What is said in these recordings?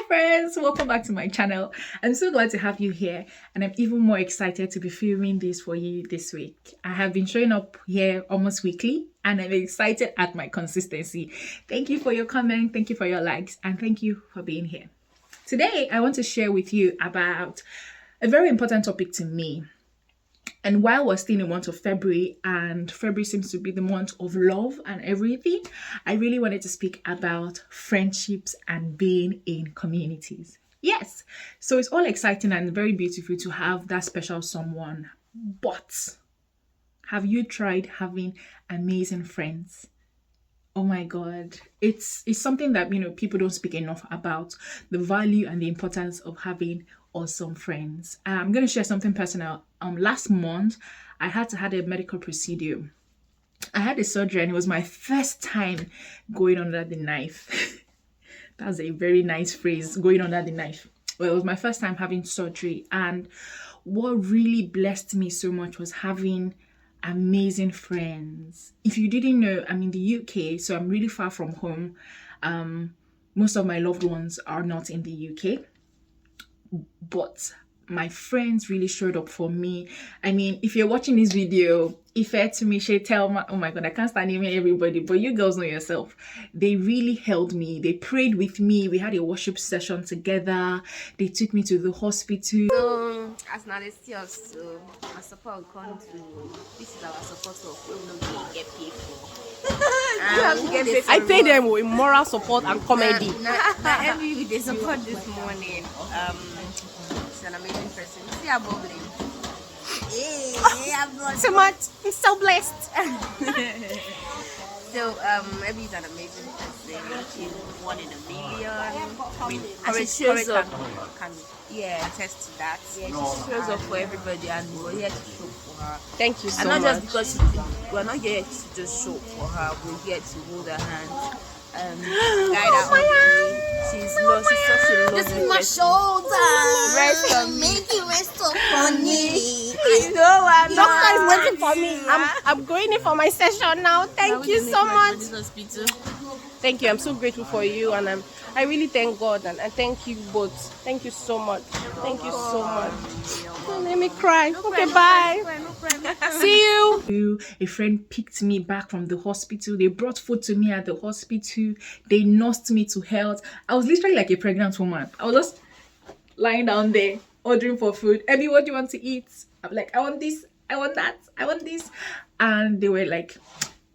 friends, welcome back to my channel. I'm so glad to have you here, and I'm even more excited to be filming this for you this week. I have been showing up here almost weekly, and I'm excited at my consistency. Thank you for your comment, thank you for your likes, and thank you for being here. Today I want to share with you about a very important topic to me. And while we're still in the month of February, and February seems to be the month of love and everything, I really wanted to speak about friendships and being in communities. Yes, so it's all exciting and very beautiful to have that special someone. But have you tried having amazing friends? Oh my God, it's something that people don't speak enough about, the value and the importance of having awesome friends. I'm going to share something personal. Last month I had to have a medical procedure. I had a surgery and it was my first time going under the knife. That's a very nice phrase, going under the knife. Well, it was my first time having surgery, and what really blessed me so much was having amazing friends. If you didn't know, I'm in the UK, so I'm really far from home. Most of my loved ones are not in the UK, but my friends really showed up for me. I mean, if you're watching this video, Ife to me, she tell me, oh my God, I can't stand naming everybody, but you girls know yourself. They really held me. They prayed with me. We had a worship session together. They took me to the hospital. So, as an anesthesia, so our support come to, this is our support of when we don't get paid for. I pay them with moral support and comedy. Every week they support this morning. She's an amazing person. See her bubbling. So much. I'm so blessed. So Abby is an amazing person. She's 1 in a million. And she shows up. Can attest to that. Yeah, she shows up for everybody, and we're here to show for her. Thank you so much. And not much. just because we're not here to just show for her. We're here to hold her hand. Guide her on. She's such a lovely This is my person. shoulder. Rest on me. Make it rest so funny. I know, I know. Doctor is waiting for me. I'm going in for my session now. Thank you so much. Thank you. I'm so grateful for you, and I really thank God, and I thank you both. Thank you so much. Thank you so much. Don't let me cry. Okay, bye. See you. A friend picked me back from the hospital. They brought food to me at the hospital. They nursed me to health. I was literally like a pregnant woman. I was just lying down there ordering for food. Abby, what do you want to eat? I'm like, I want this, I want that, I want this. And they were like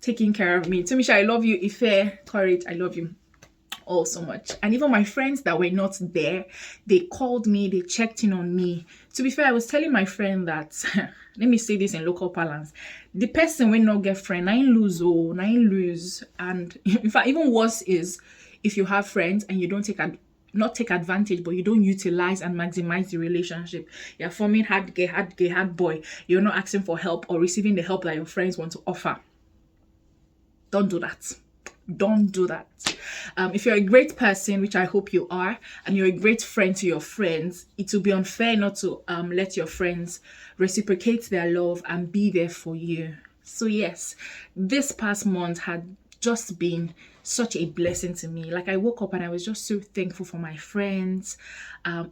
taking care of me. Tumisha, I love you. Ife, Courage, I love you all so much. And even my friends that were not there, they called me, they checked in on me. To be fair, I was telling my friend that let me say this in local parlance, the person will not get friend, I ain't lose. And in fact, even worse is if you have friends and you don't not take advantage, but you don't utilize and maximize the relationship. You're forming hard boy. You're not asking for help or receiving the help that your friends want to offer. Don't do that. Don't do that. If you're a great person, which I hope you are, and you're a great friend to your friends, it will be unfair not to let your friends reciprocate their love and be there for you. So yes, this past month had just been such a blessing to me. Like, I woke up and I was just so thankful for my friends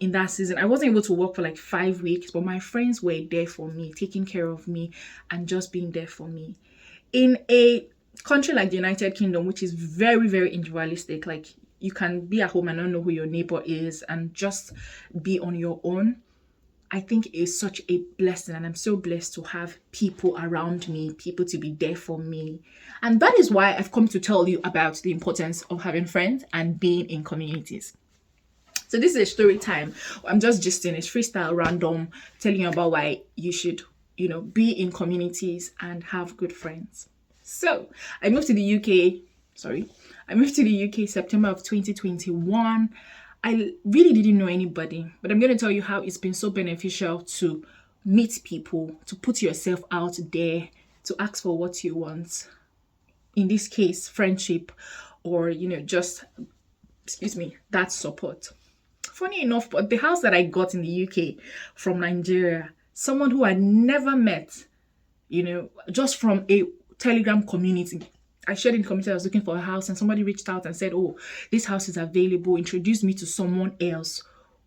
in that season. I wasn't able to work for like 5 weeks, but my friends were there for me, taking care of me and just being there for me. In a country like the United Kingdom, which is very, very individualistic, like you can be at home and not know who your neighbor is and just be on your own, I think it's such a blessing, and I'm so blessed to have people around me, people to be there for me. And that is why I've come to tell you about the importance of having friends and being in communities. So this is a story time. I'm just gisting, it's freestyle, random, telling you about why you should, be in communities and have good friends. So I moved to the UK September of 2021. I really didn't know anybody, but I'm going to tell you how it's been so beneficial to meet people, to put yourself out there, to ask for what you want. In this case, friendship, or, just, that support. Funny enough, but the house that I got in the UK from Nigeria, someone who I never met, just from a Telegram community, I shared in the community I was looking for a house, and somebody reached out and said, oh, this house is available, introduced me to someone else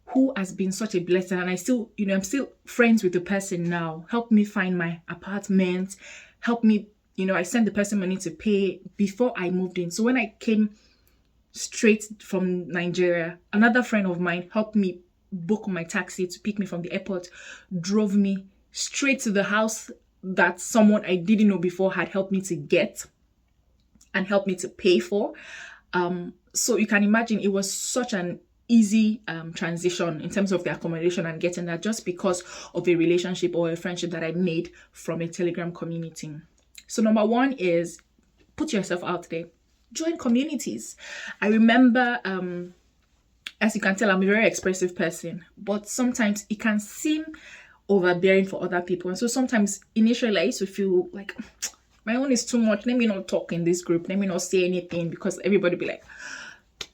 who has been such a blessing. And I still, I'm still friends with the person now. Helped me find my apartment, helped me, I sent the person money to pay before I moved in. So when I came straight from Nigeria, another friend of mine helped me book my taxi to pick me from the airport, drove me straight to the house that someone I didn't know before had helped me to get and helped me to pay for. So you can imagine it was such an easy transition in terms of the accommodation and getting that, just because of a relationship or a friendship that I made from a Telegram community. So number one is put yourself out there. Join communities. I remember, as you can tell, I'm a very expressive person, but sometimes it can seem overbearing for other people. And so sometimes initially I used to feel like my own is too much. Let me not talk in this group. Let me not say anything, because everybody be like,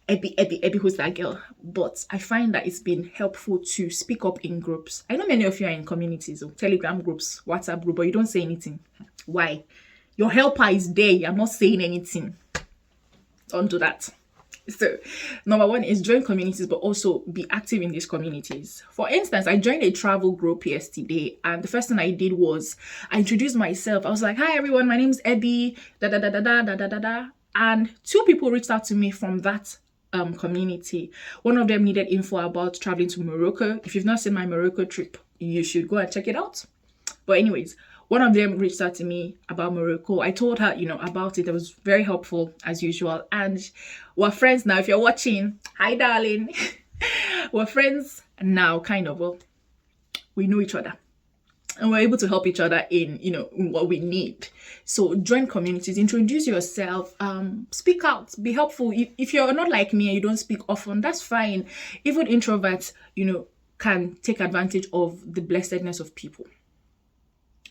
Abby, who's that girl? But I find that it's been helpful to speak up in groups. I know many of you are in communities or Telegram groups, WhatsApp group, but you don't say anything. Why? Your helper is there. You're not saying anything. Don't do that. So, number one is join communities, but also be active in these communities. For instance, I joined a travel group yesterday, and the first thing I did was I introduced myself. I was like, "Hi everyone, my name's Abby." Da da da da da da da da da. And 2 people reached out to me from that community. One of them needed info about traveling to Morocco. If you've not seen my Morocco trip, you should go and check it out. But anyways, one of them reached out to me about Morocco. I told her, about it. It was very helpful as usual. And we're friends now. If you're watching, hi darling. We're friends now, kind of. Well, we know each other. And we're able to help each other in, in what we need. So join communities, introduce yourself, speak out, be helpful. If you're not like me and you don't speak often, that's fine. Even introverts, can take advantage of the blessedness of people.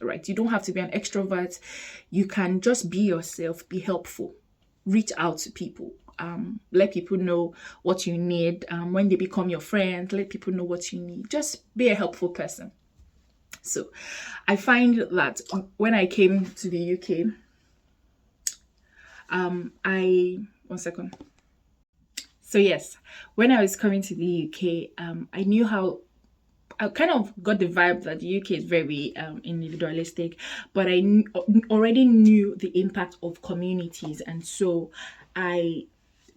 Right? You don't have to be an extrovert. You can just be yourself, be helpful, reach out to people, let people know what you need. When they become your friend, let people know what you need. Just be a helpful person. So I find that when I came to the UK, So yes, when I was coming to the UK, I knew how I kind of got the vibe that the UK is very individualistic, but I already knew the impact of communities. And so I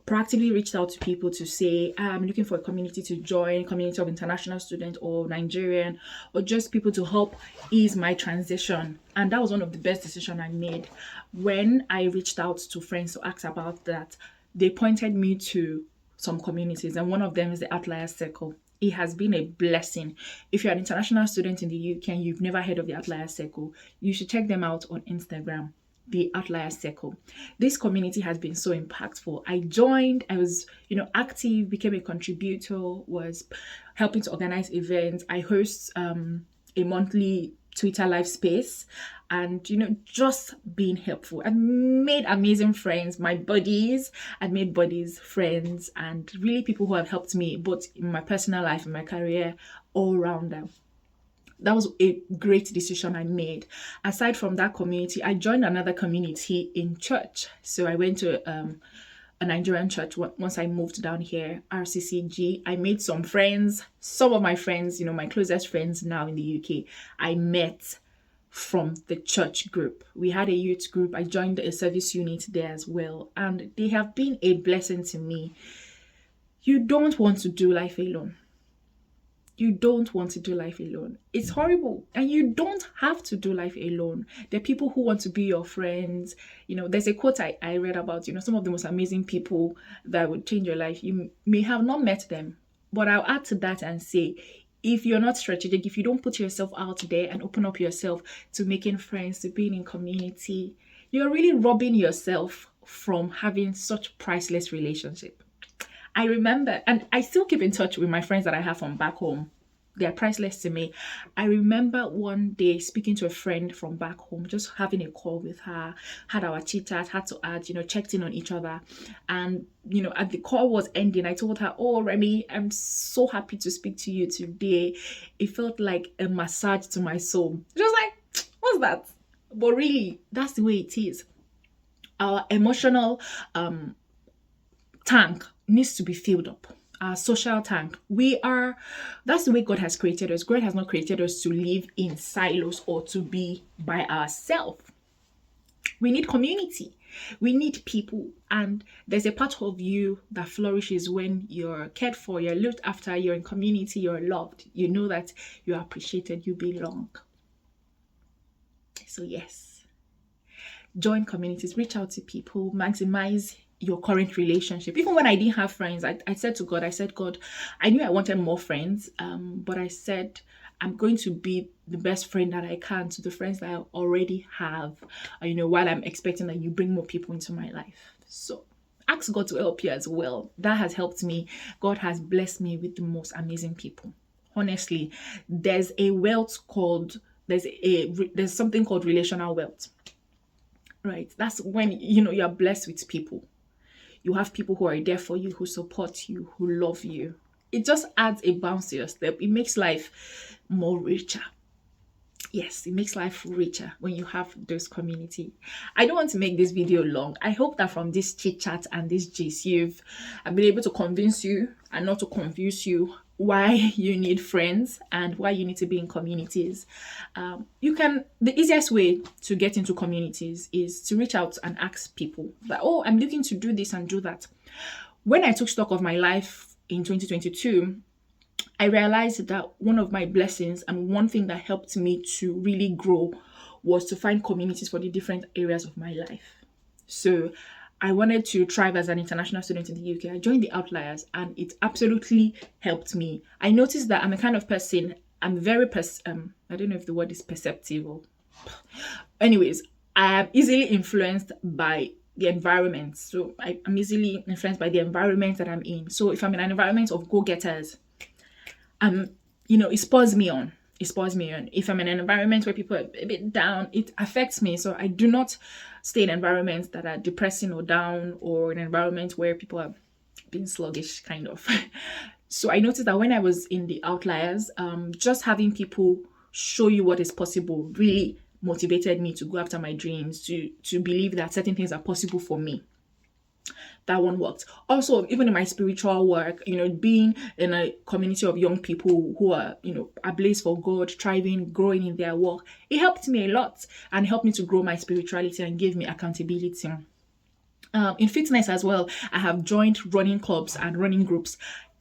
proactively reached out to people to say, I'm looking for a community to join, community of international students or Nigerian, or just people to help ease my transition. And that was one of the best decisions I made. When I reached out to friends to ask about that, they pointed me to some communities, and one of them is the Outlier Circle. It has been a blessing. If you're an international student in the UK and you've never heard of the Outlier Circle, you should check them out on Instagram, the Outlier Circle. This community has been so impactful. I joined, I was, active, became a contributor, was helping to organize events. I host a monthly Twitter live space, and just being helpful. I made amazing friends, my buddies. I made buddies, friends, and really people who have helped me both in my personal life and my career, all around them. That was a great decision I made. Aside from that community, I joined another community in church. So I went to a Nigerian church once I moved down here, RCCG. I made some friends. Some of my friends, my closest friends now in the UK, I met from the church group. We had a youth group. I joined a service unit there as well. And they have been a blessing to me. You don't want to do life alone. You don't want to do life alone. It's horrible. And you don't have to do life alone. There are people who want to be your friends. There's a quote I read about, some of the most amazing people that would change your life. You may have not met them, but I'll add to that and say, if you're not strategic, if you don't put yourself out there and open up yourself to making friends, to being in community, you're really robbing yourself from having such priceless relationship. I remember, and I still keep in touch with my friends that I have from back home. They're priceless to me. I remember one day speaking to a friend from back home, just having a call with her, had our chit chat, had to add, checked in on each other. And, as the call was ending, I told her, "Oh, Remy, I'm so happy to speak to you today. It felt like a massage to my soul." She was like, "What's that?" But really, that's the way it is. our emotional tank needs to be filled up. Our social tank. That's the way God has created us. God has not created us to live in silos or to be by ourselves. We need community. We need people. And there's a part of you that flourishes when you're cared for, you're looked after, you're in community, you're loved. You know that you're appreciated, you belong. So yes, join communities, reach out to people, maximize your current relationship. Even when I didn't have friends, I said to God, God, I knew I wanted more friends, but I said, I'm going to be the best friend that I can to the friends that I already have, while I'm expecting that you bring more people into my life. So ask God to help you as well. That has helped me. God has blessed me with the most amazing people. Honestly, there's something called relational wealth. Right? That's when, you're blessed with people. You have people who are there for you, who support you, who love you. It just adds a bounce to your step. It makes life more richer. Yes, it makes life richer when you have those community. I don't want to make this video long. I hope that from this chit chat and this gist, I've been able to convince you and not to confuse you why you need friends and why you need to be in communities. The easiest way to get into communities is to reach out and ask people that, oh, I'm looking to do this and do that. When I took stock of my life in 2022, I realized that one of my blessings and one thing that helped me to really grow was to find communities for the different areas of my life. So I wanted to thrive as an international student in the UK. I joined the Outliers and it absolutely helped me. I noticed that I'm a kind of person, I'm very, I don't know if the word is perceptive or... Anyways, I am easily influenced by the environment. So I'm easily influenced by the environment that I'm in. So if I'm in an environment of go-getters, it spurs me on. If I'm in an environment where people are a bit down, it affects me. So I do not stay in environments that are depressing or down, or in an environment where people are being sluggish, kind of. So I noticed that when I was in the Outliers, just having people show you what is possible really motivated me to go after my dreams, to believe that certain things are possible for me. That one worked. Also, even in my spiritual work, being in a community of young people who are, ablaze for God, thriving, growing in their work, it helped me a lot and helped me to grow my spirituality and gave me accountability. In fitness as well, I have joined running clubs and running groups,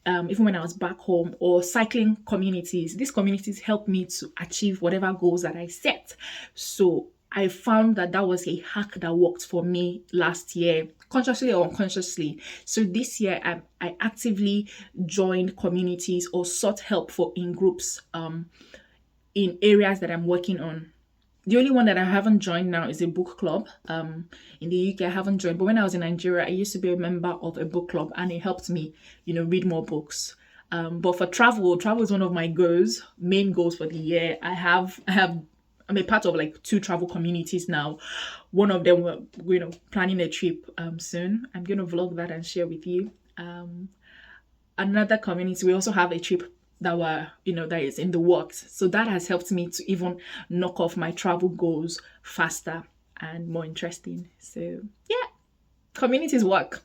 even when I was back home, or cycling communities. These communities helped me to achieve whatever goals that I set. So I found that was a hack that worked for me last year, consciously or unconsciously. So this year, I actively joined communities or sought help in groups in areas that I'm working on. The only one that I haven't joined now is a book club. In the UK, I haven't joined. But when I was in Nigeria, I used to be a member of a book club and it helped me, read more books. But for travel is one of my main goals for the year. I'm a part of 2 travel communities now. One of them, we're planning a trip soon. I'm going to vlog that and share with you. Another community, we also have a trip that is in the works. So that has helped me to even knock off my travel goals faster and more interesting. So yeah, communities work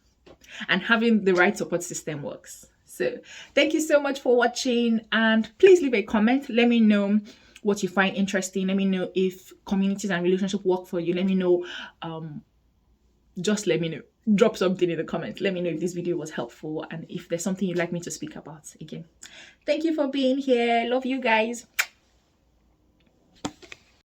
and having the right support system works. So thank you so much for watching, and please leave a comment. Let me know what you find interesting. Let me know if communities and relationship work for you. Let me know. Just let me know. Drop something in the comments. Let me know if this video was helpful and if there's something you'd like me to speak about again. Thank you for being here. Love you guys.